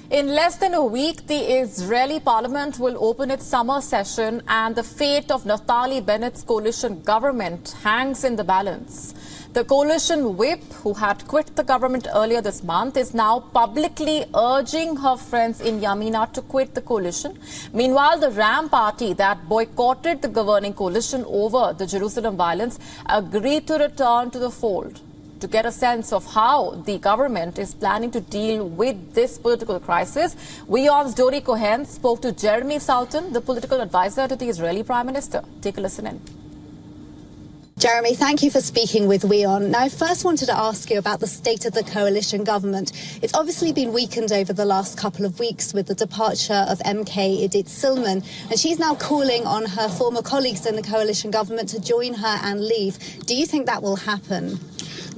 In less than a week, the Israeli parliament will open its summer session, and the fate of Naftali Bennett's coalition government hangs in the balance. The coalition whip, who had quit the government earlier this month, is now publicly urging her friends in Yamina to quit the coalition. Meanwhile, the Ra'am Party that boycotted the governing coalition over the Jerusalem violence agreed to return to the fold. To get a sense of how the government is planning to deal with this political crisis, WION's Dori Cohen spoke to Jeremy Saltan, the political advisor to the Israeli Prime Minister. Take a listen in. Jeremy, thank you for speaking with WION. Now, I first wanted to ask you about the state of the coalition government. It's obviously been weakened over the last couple of weeks with the departure of MK Idit Silman, and she's now calling on her former colleagues in the coalition government to join her and leave. Do you think that will happen?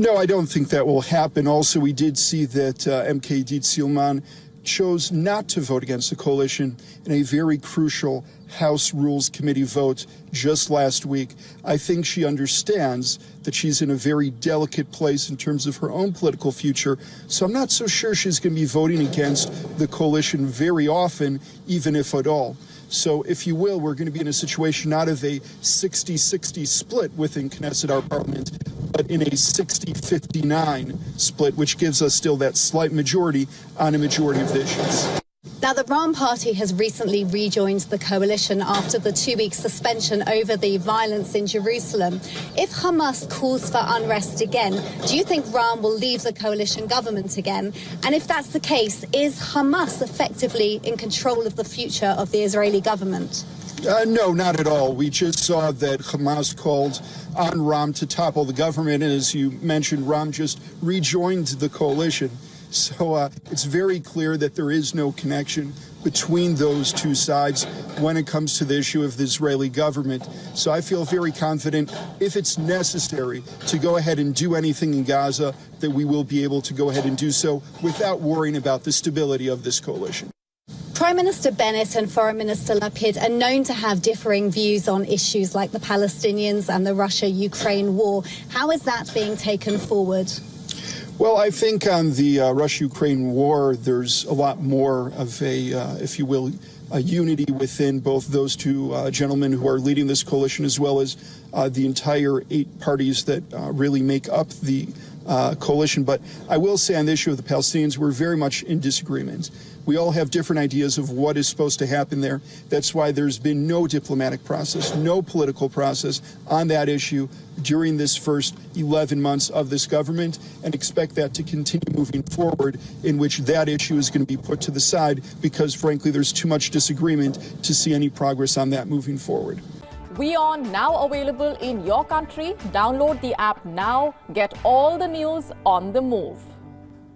No, I don't think that will happen. Also, we did see that MK Idit Silman chose not to vote against the coalition in a very crucial House Rules Committee vote just last week. I think she understands that she's in a very delicate place in terms of her own political future, so I'm not so sure she's going to be voting against the coalition very often, even if at all. So, if you will, we're going to be in a situation not of a 60-60 split within Knesset, our parliament, but in a 60-59 split, which gives us still that slight majority on a majority of the issues. Now, the Ra'am Party has recently rejoined the coalition after the 2-week suspension over the violence in Jerusalem. If Hamas calls for unrest again, do you think Ra'am will leave the coalition government again? And if that's the case, is Hamas effectively in control of the future of the Israeli government? No, not at all. We just saw that Hamas called on Ra'am to topple the government, and as you mentioned, Ra'am just rejoined the coalition. So it's very clear that there is no connection between those two sides when it comes to the issue of the Israeli government. So I feel very confident, if it's necessary to go ahead and do anything in Gaza, that we will be able to go ahead and do so without worrying about the stability of this coalition. Prime Minister Bennett and Foreign Minister Lapid are known to have differing views on issues like the Palestinians and the Russia-Ukraine war. How is that being taken forward? Well, I think on the Russia-Ukraine war, there's a lot more of a, if you will, a unity within both those two gentlemen who are leading this coalition, as well as the entire 8 parties that really make up the coalition. But I will say on the issue of the Palestinians, we're very much in disagreement. We all have different ideas of what is supposed to happen there. That's why there's been no diplomatic process, no political process on that issue during this first 11 months of this government, and expect that to continue moving forward, in which that issue is going to be put to the side because, frankly, there's too much disagreement to see any progress on that moving forward. WION now available in your country. Download the app now. Get all the news on the move.